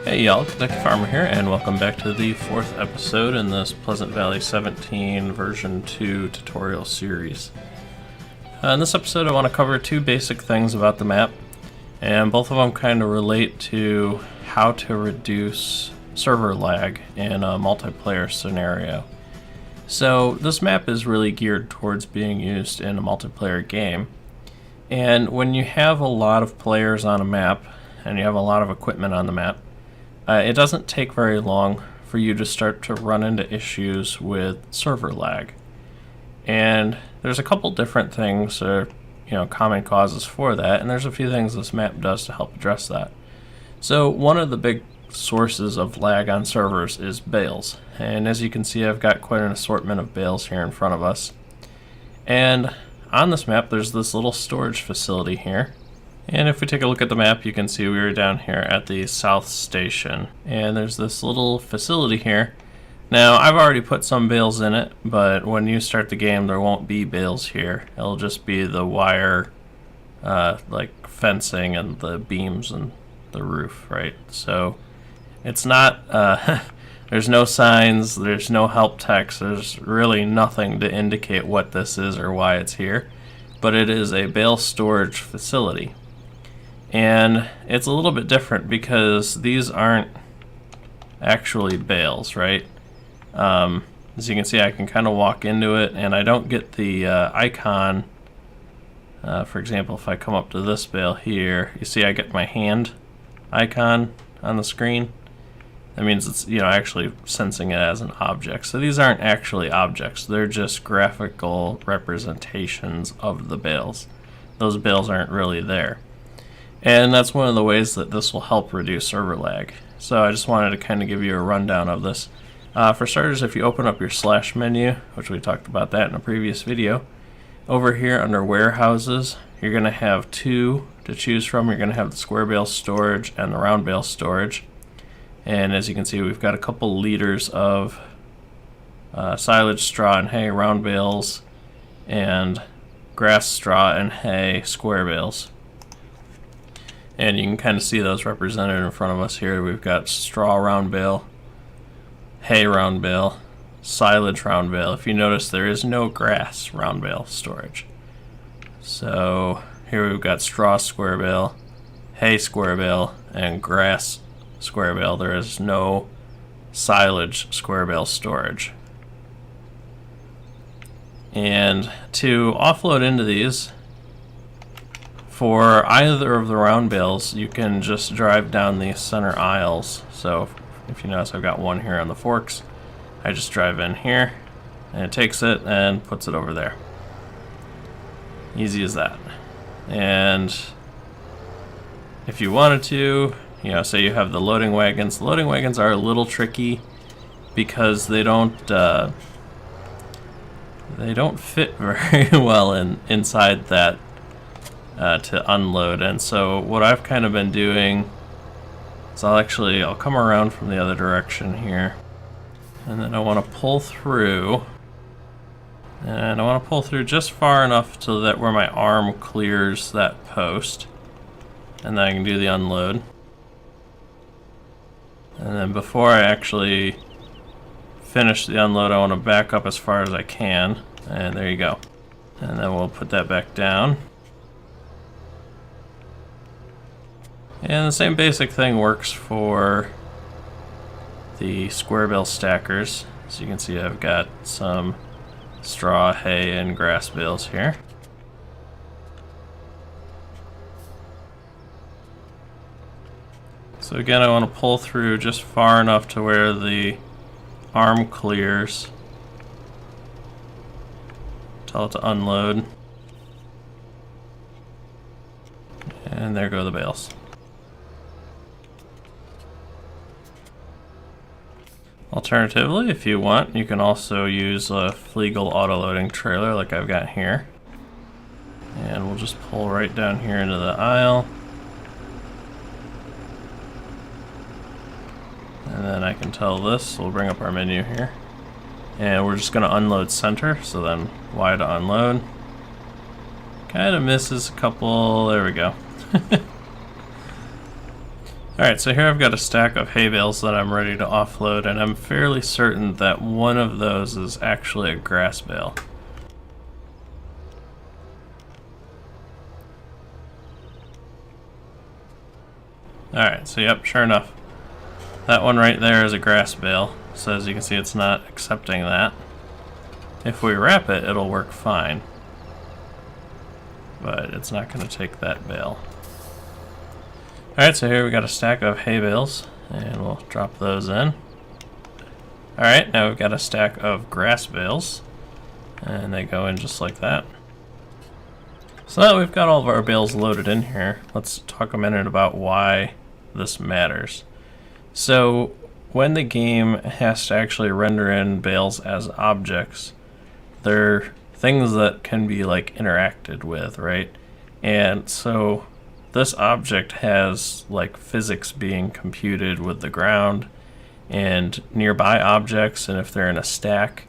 Hey y'all, Kentucky Farmer here, and welcome back to the 4th episode in this Pleasant Valley 17 version 2 tutorial series. In this episode I want to cover two basic things about the map, and both of them kind of relate to how to reduce server lag in a multiplayer scenario. So this map is really geared towards being used in a multiplayer game, and when you have a lot of players on a map and you have a lot of equipment on the map, it doesn't take very long for you to start to run into issues with server lag. And there's a couple different things, or common causes for that, and there's a few things this map does to help address that. So one of the big sources of lag on servers is bales, and as you can see, I've got quite an assortment of bales here in front of us. And on this map there's this little storage facility here, and if we take a look at the map you can see we were down here at the south station, and there's this little facility here. Now I've already put some bales in it, but when you start the game there won't be bales here. It'll just be the wire like fencing and the beams and the roof, right? So it's not there's no signs, there's no help text, there's really nothing to indicate what this is or why it's here, but it is a bale storage facility. And it's a little bit different because these aren't actually bales, right? As you can see, I can kind of walk into it and I don't get the icon. For example, if I come up to this bale here, you see I get my hand icon on the screen. That means it's actually sensing it as an object. So these aren't actually objects, they're just graphical representations of the bales. Those bales aren't really there. And that's one of the ways that this will help reduce server lag. So I just wanted to kind of give you a rundown of this. For starters, if you open up your slash menu, which we talked about that in a previous video, over here under warehouses, you're going to have two to choose from. You're going to have the square bale storage and the round bale storage. And as you can see, we've got a couple liters of silage, straw, and hay round bales, and grass, straw, and hay square bales. And you can kind of see those represented in front of us here. We've got straw round bale, hay round bale, silage round bale. If you notice, there is no grass round bale storage. So here we've got straw square bale, hay square bale, and grass square bale. There is no silage square bale storage. And to offload into these, for either of the round bales, you can just drive down these center aisles. So if you notice, I've got one here on the forks. I just drive in here, and it takes it and puts it over there. Easy as that. And if you wanted to, say you have the loading wagons. The loading wagons are a little tricky because they don't fit very well inside that to unload. And so what I've kind of been doing is I'll come around from the other direction here, and then I want to pull through, and I want to pull through just far enough so that where my arm clears that post, and then I can do the unload. And then before I actually finish the unload, I want to back up as far as I can, and there you go. And then we'll put that back down. And the same basic thing works for the square bale stackers. So you can see I've got some straw, hay, and grass bales here. So again, I want to pull through just far enough to where the arm clears. Tell it to unload. And there go the bales. Alternatively, if you want, you can also use a Flegel auto-loading trailer like I've got here. And we'll just pull right down here into the aisle. And then I can tell this, we'll bring up our menu here. And we're just going to unload center, so then Y to unload. Kind of misses a couple, there we go. Alright, so here I've got a stack of hay bales that I'm ready to offload, and I'm fairly certain that one of those is actually a grass bale. Alright, so yep, sure enough. That one right there is a grass bale, so as you can see it's not accepting that. If we wrap it, it'll work fine. But it's not going to take that bale. Alright, so here we got a stack of hay bales, and we'll drop those in. Alright, now we've got a stack of grass bales, and they go in just like that. So now that we've got all of our bales loaded in here, let's talk a minute about why this matters. So when the game has to actually render in bales as objects, they're things that can be like interacted with, right? And so this object has like physics being computed with the ground and nearby objects, and if they're in a stack.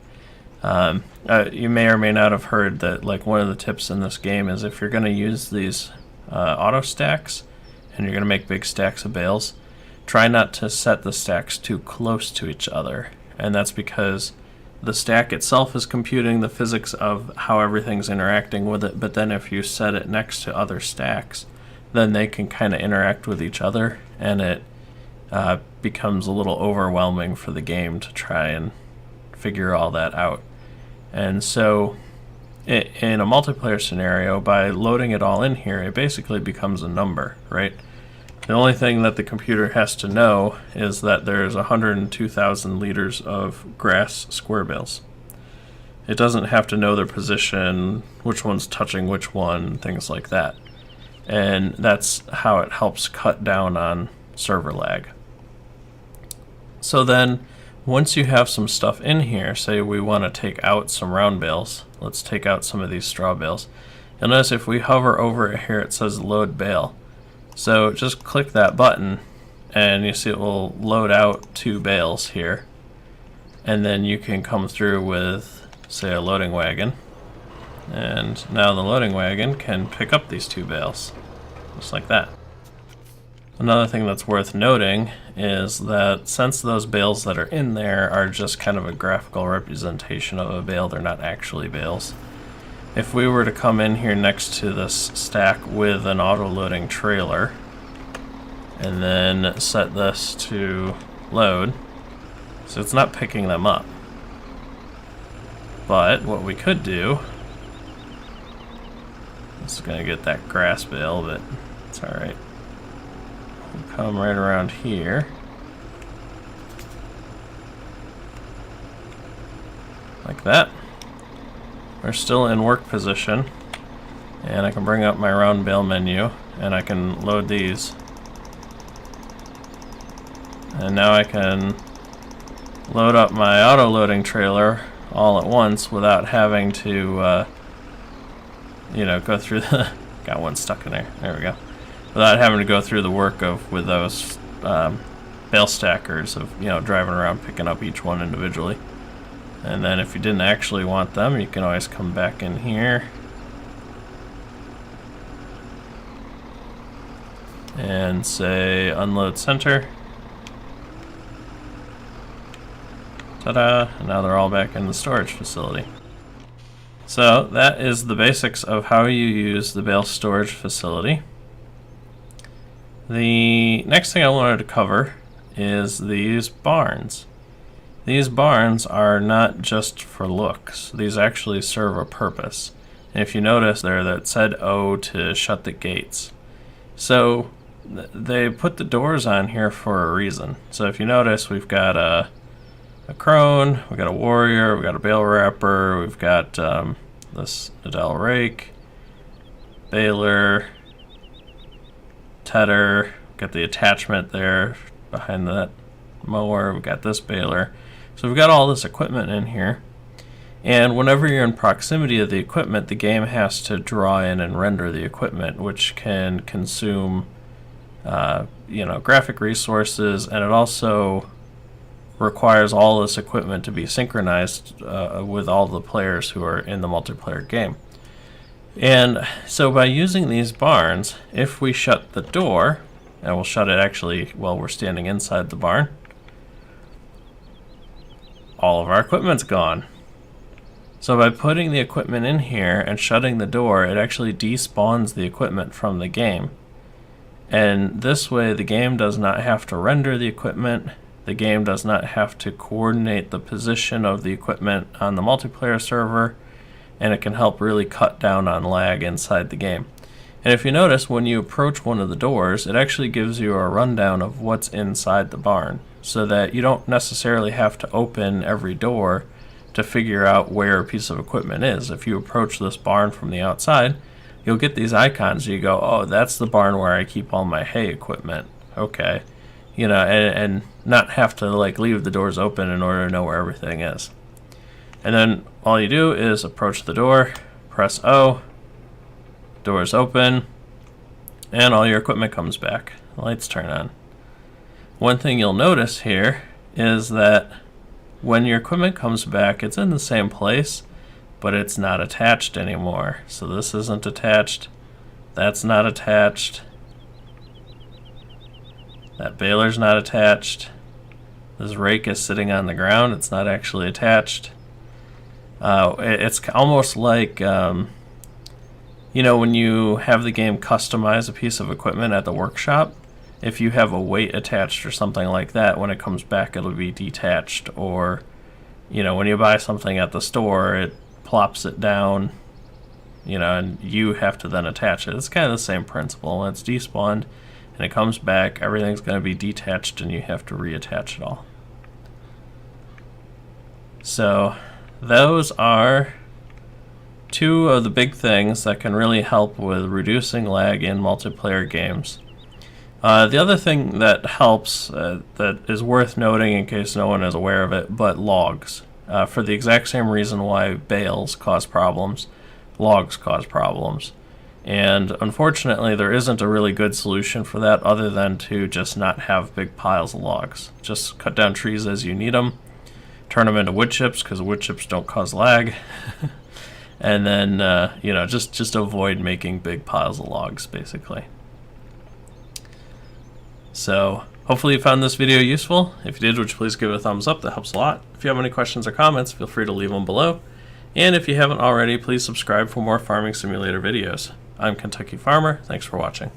You may or may not have heard that like one of the tips in this game is if you're going to use these auto stacks and you're going to make big stacks of bales, try not to set the stacks too close to each other. And that's because the stack itself is computing the physics of how everything's interacting with it, but then if you set it next to other stacks, then they can kind of interact with each other, and it becomes a little overwhelming for the game to try and figure all that out. And so in a multiplayer scenario, by loading it all in here, it basically becomes a number, right? The only thing that the computer has to know is that there's 102,000 liters of grass square bales. It doesn't have to know their position, which one's touching which one, things like that. And that's how it helps cut down on server lag. So then, once you have some stuff in here, say we want to take out some round bales, let's take out some of these straw bales. You'll notice if we hover over it here, it says load bale. So just click that button, and you see it will load out 2 bales here. And then you can come through with, say, a loading wagon. And now the loading wagon can pick up these 2 bales, just like that. Another thing that's worth noting is that since those bales that are in there are just kind of a graphical representation of a bale, they're not actually bales. If we were to come in here next to this stack with an auto-loading trailer, and then set this to load, so it's not picking them up. But what we could do, it's going to get that grass bale, but it's alright. We'll come right around here. Like that. We're still in work position. And I can bring up my round bale menu, and I can load these. And now I can load up my auto-loading trailer all at once without having to go through the... got one stuck in there. There we go. Without having to go through the work of with those bale stackers of driving around picking up each one individually. And then if you didn't actually want them, you can always come back in here and say unload center. Ta-da! And now they're all back in the storage facility. So that is the basics of how you use the bale storage facility. The next thing I wanted to cover is these barns. These barns are not just for looks. These actually serve a purpose. And if you notice there, that said O to shut the gates. So they put the doors on here for a reason. So if you notice, we've got a crone, we've got a warrior, we've got a bale wrapper, we've got this Adele rake, baler, tedder, got the attachment there behind that mower, we've got this baler. So we've got all this equipment in here, and whenever you're in proximity of the equipment, the game has to draw in and render the equipment, which can consume graphic resources, and it also requires all this equipment to be synchronized with all the players who are in the multiplayer game. And so by using these barns, if we shut the door, and we'll shut it actually while we're standing inside the barn, all of our equipment's gone. So by putting the equipment in here and shutting the door, it actually despawns the equipment from the game. And this way the game does not have to render the equipment, the game does not have to coordinate the position of the equipment on the multiplayer server, and it can help really cut down on lag inside the game. And if you notice, when you approach one of the doors, it actually gives you a rundown of what's inside the barn, so that you don't necessarily have to open every door to figure out where a piece of equipment is. If you approach this barn from the outside, you'll get these icons. You go, oh, that's the barn where I keep all my hay equipment. Okay. You know, and not have to like leave the doors open in order to know where everything is. And then all you do is approach the door, press O, doors open, and all your equipment comes back. The lights turn on. One thing you'll notice here is that when your equipment comes back, it's in the same place, but it's not attached anymore. So this isn't attached, that's not attached, that baler's not attached, this rake is sitting on the ground, it's not actually attached. It's almost like, you know, when you have the game customize a piece of equipment at the workshop, if you have a weight attached or something like that, when it comes back it'll be detached. Or, you know, when you buy something at the store, it plops it down, you know, and you have to then attach it. It's kind of the same principle. When it's despawned and it comes back, everything's going to be detached and you have to reattach it all. So those are two of the big things that can really help with reducing lag in multiplayer games. The other thing that helps, that is worth noting in case no one is aware of it, but logs. For the exact same reason why bales cause problems, logs cause problems. And unfortunately there isn't a really good solution for that other than to just not have big piles of logs. Just cut down trees as you need them, turn them into wood chips because wood chips don't cause lag, and then you know, just avoid making big piles of logs basically. So hopefully you found this video useful. If you did, would you please give it a thumbs up? That helps a lot. If you have any questions or comments, feel free to leave them below. And if you haven't already, please subscribe for more farming simulator videos. I'm Kentucky Farmer. Thanks for watching.